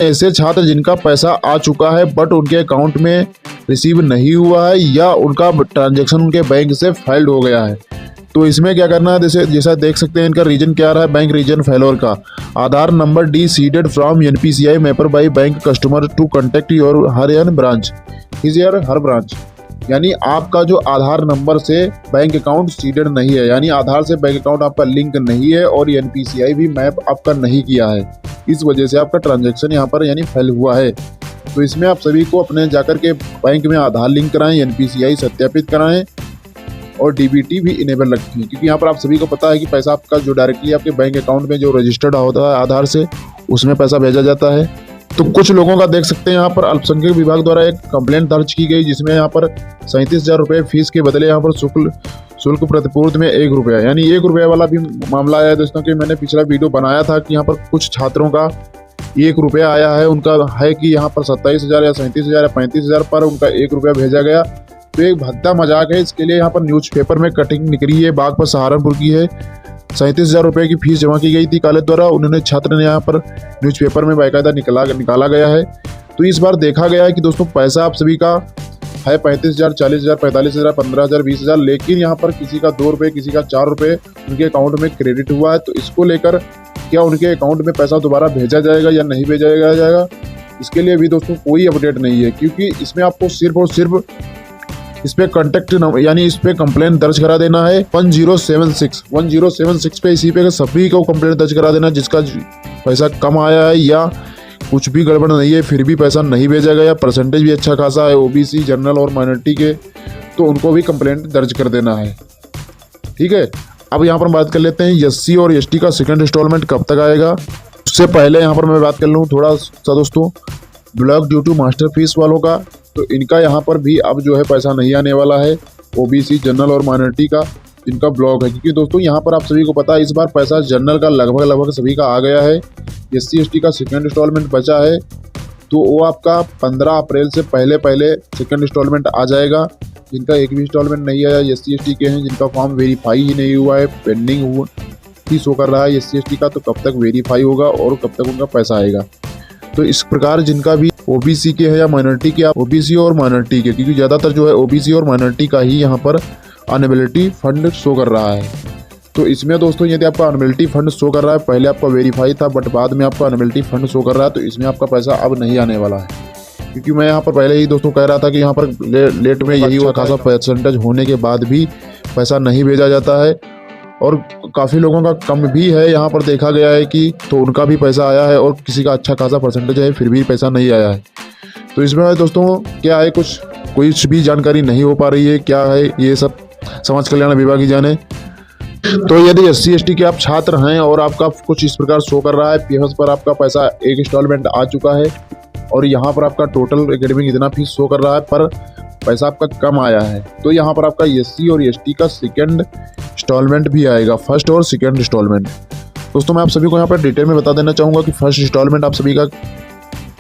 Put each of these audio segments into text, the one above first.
ऐसे छात्र जिनका पैसा आ चुका है बट उनके अकाउंट में रिसीव नहीं हुआ है या उनका ट्रांजैक्शन उनके बैंक से फेल्ड हो गया है, तो इसमें क्या करना है, जैसा देख सकते हैं इनका रीजन क्या रहा है, बैंक रीजन फेलोर का। Aadhaar number deseeded from NPCI mapper by bank customer to contact your her branch is your her branch. यानी आपका जो आधार नंबर से बैंक अकाउंट सीडेड नहीं है, यानी आधार से बैंक अकाउंट आपका लिंक नहीं है और एनपीसीआई भी मैप आपका नहीं किया है, इस वजह से आपका ट्रांजैक्शन यहाँ पर यानी फेल हुआ है। तो इसमें आप सभी को अपने जाकर के बैंक में आधार लिंक कराएं, एनपीसीआई सत्यापित कराएं और डीबीटी भी इनेबल रखें, क्योंकि यहाँ पर आप सभी को पता है कि पैसा आपका जो डायरेक्टली आपके बैंक अकाउंट में जो रजिस्टर्ड होता है आधार से, उसमें पैसा भेजा जाता है। तो कुछ लोगों का देख सकते हैं यहाँ पर अल्पसंख्यक विभाग द्वारा एक कंप्लेंट दर्ज की गई, जिसमें यहाँ पर 37,000 रुपये फीस के बदले यहाँ पर शुल्क प्रतिपूर्ति में 1 रुपया, यानी 1 रुपये वाला भी मामला आया है दोस्तों। कि मैंने पिछला वीडियो बनाया था कि यहाँ पर कुछ छात्रों का 1 रुपया आया है, उनका है कि यहाँ पर 27,000 या 37,000 या 35,000 पर उनका 1 रुपया भेजा गया। तो एक भद्दा मजाक है, इसके लिए यहाँ पर न्यूज़पेपर में कटिंग निकली है, बागपत सहारनपुर की है। 37,000 रुपये की फीस जमा की गई थी कॉलेज द्वारा, उन्होंने छात्र ने यहाँ पर न्यूज़पेपर में बाकायदा निकाला गया है। तो इस बार देखा गया है कि दोस्तों पैसा आप सभी का है 35,000, 40,000, 45,000, 15,000, 20,000, लेकिन यहाँ पर किसी का 2 रुपये, किसी का 4 रुपये उनके अकाउंट में क्रेडिट हुआ है। तो इसको लेकर क्या उनके अकाउंट में पैसा दोबारा भेजा जाएगा या नहीं भेजा जाएगा, इसके लिए भी दोस्तों कोई अपडेट नहीं है, क्योंकि इसमें आपको सिर्फ और सिर्फ इस पे कॉन्टेक्ट यानी इस पे कंप्लेंट दर्ज करा देना है 1076 पे, इसी पे सभी को कंप्लेंट दर्ज करा देना जिसका पैसा कम आया है या कुछ भी गड़बड़ नहीं है फिर भी पैसा नहीं भेजा गया, परसेंटेज भी अच्छा खासा है ओबीसी, जनरल और माइनॉरिटी के, तो उनको भी कंप्लेंट दर्ज कर देना है। ठीक है, अब यहाँ पर बात कर लेते हैं एससी और एसटी का सेकंड इंस्टॉलमेंट कब तक आएगा। उससे पहले यहाँ पर मैं बात कर लूँ थोड़ा सा दोस्तों block due to master fees वालों का, तो इनका यहाँ पर भी अब जो है पैसा नहीं आने वाला है, ओबीसी, जनरल और माइनॉरिटी का इनका ब्लॉक है, क्योंकि दोस्तों यहाँ पर आप सभी को पता है इस बार पैसा जनरल का लगभग सभी का आ गया है। एससी एसटी का सेकंड इंस्टॉलमेंट बचा है, तो वो आपका 15 अप्रैल से पहले सेकंड इंस्टॉलमेंट आ जाएगा। जिनका एक भी इंस्टॉलमेंट नहीं आया एससी एसटी के हैं, जिनका फॉर्म वेरीफाई ही नहीं हुआ है, पेंडिंग ही शो कर रहा है एससी एसटी का, तो कब तक वेरीफाई होगा और कब तक उनका पैसा आएगा। तो इस प्रकार जिनका भी ओबीसी के है या माइनॉरिटी के, ओबीसी और माइनॉरिटी के, क्योंकि ज़्यादातर जो है ओबीसी और माइनॉरिटी का ही यहाँ पर अनएबिलिटी फंड शो कर रहा है। तो इसमें दोस्तों यदि आपका अनएबिलिटी फंड शो कर रहा है, पहले आपका वेरीफाई था बट बाद में आपका अनएबिलिटी फंड शो कर रहा है, तो इसमें आपका पैसा अब नहीं आने वाला है। क्योंकि मैं यहाँ पर पहले ही दोस्तों कह रहा था कि यहाँ पर लेट में यही हुआ, खासा परसेंटेज होने के बाद भी पैसा नहीं भेजा जाता है और काफ़ी लोगों का कम भी है यहाँ पर देखा गया है कि, तो उनका भी पैसा आया है और किसी का अच्छा खासा परसेंटेज है फिर भी पैसा नहीं आया है। तो इसमें दोस्तों क्या है, कुछ भी जानकारी नहीं हो पा रही है, क्या है ये सब समाज कल्याण विभाग ही जाने। तो यदि एससी एसटी के आप छात्र हैं और आपका कुछ इस प्रकार शो कर रहा है, पीएफएस पर आपका पैसा एक इंस्टॉलमेंट आ चुका है और यहाँ पर आपका टोटल एकेडमिक इतना फीस शो कर रहा है पर पैसा आपका कम आया है, तो यहाँ पर आपका एससी और एसटी का सेकंड इंस्टॉलमेंट भी आएगा, फर्स्ट और सेकंड इंस्टॉलमेंट। दोस्तों मैं आप सभी को यहाँ पर डिटेल में बता देना चाहूँगा कि फर्स्ट इंस्टॉलमेंट आप सभी का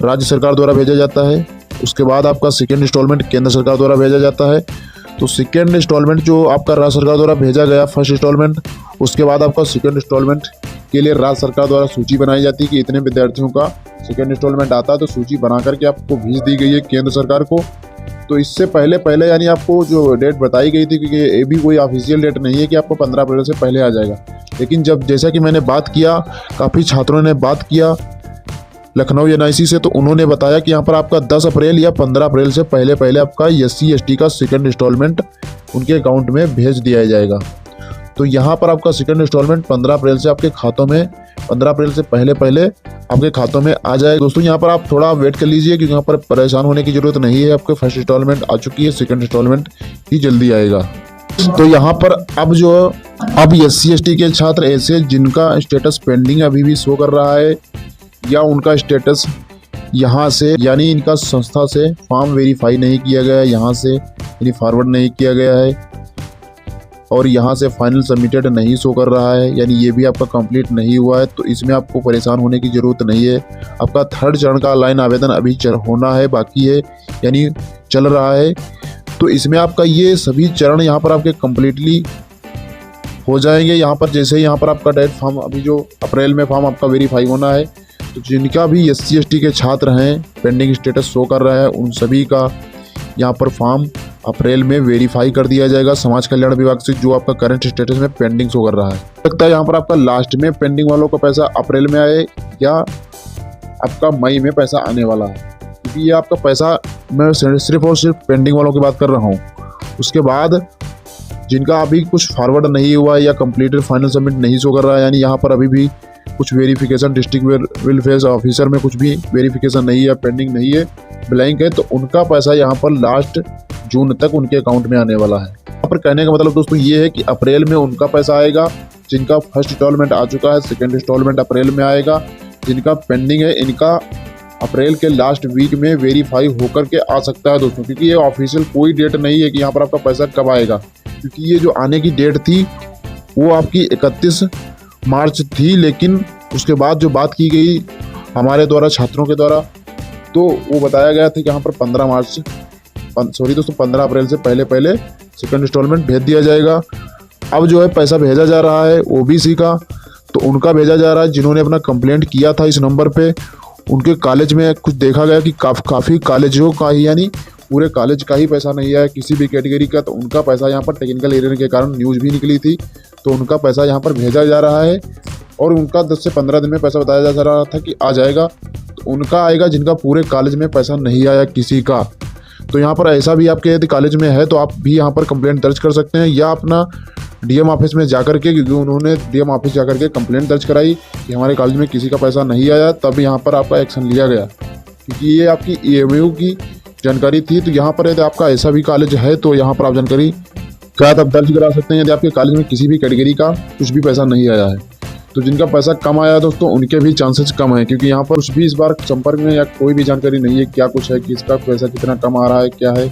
राज्य सरकार द्वारा भेजा जाता है, उसके बाद आपका सेकंड इंस्टॉलमेंट केंद्र सरकार द्वारा भेजा जाता है। तो सेकंड इंस्टॉलमेंट जो आपका राज्य सरकार द्वारा भेजा गया फर्स्ट इंस्टॉलमेंट, उसके बाद आपका सेकंड इंस्टॉलमेंट के लिए राज्य सरकार द्वारा सूची बनाई जाती है कि इतने विद्यार्थियों का सेकंड इंस्टॉलमेंट आता है, तो सूची बना करके आपको भेज दी गई है केंद्र सरकार को। तो इससे पहले यानी आपको जो डेट बताई गई थी, क्योंकि ये भी कोई ऑफिशियल डेट नहीं है कि आपको 15 अप्रैल से पहले आ जाएगा, लेकिन जैसा कि मैंने बात किया, काफ़ी छात्रों ने बात किया लखनऊ एनआईसी से, तो उन्होंने बताया कि यहाँ पर आपका 10 अप्रैल या 15 अप्रैल से पहले आपका एससी एसटी का सेकंड इंस्टॉलमेंट उनके अकाउंट में भेज दिया जाएगा। तो यहाँ पर आपका सेकंड इंस्टॉलमेंट 15 अप्रैल से आपके खातों में, 15 अप्रैल से पहले आपके खातों में आ जाएगा। दोस्तों यहाँ पर आप थोड़ा वेट कर लीजिए, क्योंकि यहाँ पर परेशान होने की जरूरत नहीं है, आपके फर्स्ट इंस्टॉलमेंट आ चुकी है, सेकंड इंस्टॉलमेंट ही जल्दी आएगा। तो यहाँ पर अब एससी एसटी के छात्र ऐसे जिनका स्टेटस पेंडिंग अभी भी शो कर रहा है या उनका स्टेटस यहाँ से यानी इनका संस्था से फॉर्म वेरीफाई नहीं किया गया है, यहाँ से यानी फॉरवर्ड नहीं किया गया है और यहाँ से फाइनल सबमिटेड नहीं शो कर रहा है, यानी ये भी आपका कंप्लीट नहीं हुआ है, तो इसमें आपको परेशान होने की ज़रूरत नहीं है। आपका थर्ड चरण का ऑनलाइन आवेदन अभी होना है, बाकी है, यानी चल रहा है। तो इसमें आपका ये सभी चरण यहाँ पर आपके कम्प्लीटली हो जाएंगे। यहाँ पर जैसे यहाँ पर आपका डायरेक्ट फॉर्म अभी जो अप्रैल में फॉर्म आपका वेरीफाई होना है, तो जिनका भी SC ST के छात्र हैं, पेंडिंग स्टेटस शो कर रहा है, उन सभी का यहाँ पर फॉर्म अप्रैल में वेरीफाई कर दिया जाएगा समाज कल्याण विभाग से, जो आपका करंट स्टेटस में पेंडिंग शो कर रहा है। लगता है यहाँ पर आपका लास्ट में पेंडिंग वालों का पैसा अप्रैल में आए या आपका मई में पैसा आने वाला है, क्योंकि ये आपका पैसा, मैं सिर्फ और सिर्फ पेंडिंग वालों की बात कर रहा हूँ। उसके बाद जिनका अभी कुछ फॉरवर्ड नहीं हुआ या कंप्लीटेड फाइनल सबमिट नहीं शो कर रहा है, यानी यहाँ पर अभी भी कुछ वेरिफिकेशन डिस्ट्रिक्ट वेलफेयर ऑफिसर में कुछ भी वेरिफिकेशन नहीं है, पेंडिंग नहीं है, ब्लैंक है, तो उनका पैसा यहाँ पर लास्ट जून तक उनके अकाउंट में आने वाला है। यहाँ पर कहने का मतलब दोस्तों ये है कि अप्रैल में उनका पैसा आएगा, जिनका फर्स्ट इंस्टॉलमेंट आ चुका है, सेकेंड इंस्टॉलमेंट अप्रैल में आएगा, जिनका पेंडिंग है इनका अप्रैल के लास्ट वीक में वेरीफाई होकर के आ सकता है दोस्तों, क्योंकि ये ऑफिशियल कोई डेट नहीं है कि यहाँ पर आपका पैसा कब आएगा, क्योंकि ये जो आने की डेट थी वो आपकी 31 मार्च थी, लेकिन उसके बाद जो बात की गई हमारे द्वारा, छात्रों के द्वारा, तो वो बताया गया था कि यहाँ पर 15 अप्रैल से पहले सेकंड इंस्टॉलमेंट भेज दिया जाएगा। अब जो है पैसा भेजा जा रहा है OBC का, तो उनका भेजा जा रहा है जिन्होंने अपना कंप्लेंट किया था इस नंबर पे। उनके कॉलेज में कुछ देखा गया कि काफ़ी कॉलेजों का ही, यानी पूरे कॉलेज का ही पैसा नहीं आया किसी भी कैटेगरी का, तो उनका पैसा यहाँ पर टेक्निकल एरर के कारण न्यूज़ भी निकली थी, तो उनका पैसा यहाँ पर भेजा जा रहा है और उनका 10 से 15 दिन में पैसा बताया जा रहा था कि आ जाएगा। तो उनका आएगा जिनका पूरे कॉलेज में पैसा नहीं आया किसी का। तो यहाँ पर ऐसा भी आपके यदि कॉलेज में है तो आप भी यहाँ पर कंप्लेंट दर्ज कर सकते हैं, या अपना DM ऑफिस में जाकर के, क्योंकि उन्होंने DM ऑफिस जाकर के कंप्लेंट दर्ज कराई कि हमारे कॉलेज में किसी का पैसा नहीं आया, तब यहाँ पर आपका एक्शन लिया गया, क्योंकि ये आपकी EMU की जानकारी थी। तो यहाँ पर यदि आपका ऐसा भी कॉलेज है तो यहाँ पर आप जानकारी क्या आप दर्ज करा सकते हैं यदि आपके कॉलेज में किसी भी कैटेगरी का कुछ भी पैसा नहीं आया है। तो जिनका पैसा कम आया दोस्तों उनके भी चांसेस कम है, क्योंकि यहाँ पर कुछ भी इस बार संपर्क में या कोई भी जानकारी नहीं है क्या कुछ है, किसका पैसा कितना कम आ रहा है, क्या है।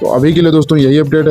तो अभी के लिए दोस्तों यही अपडेट है।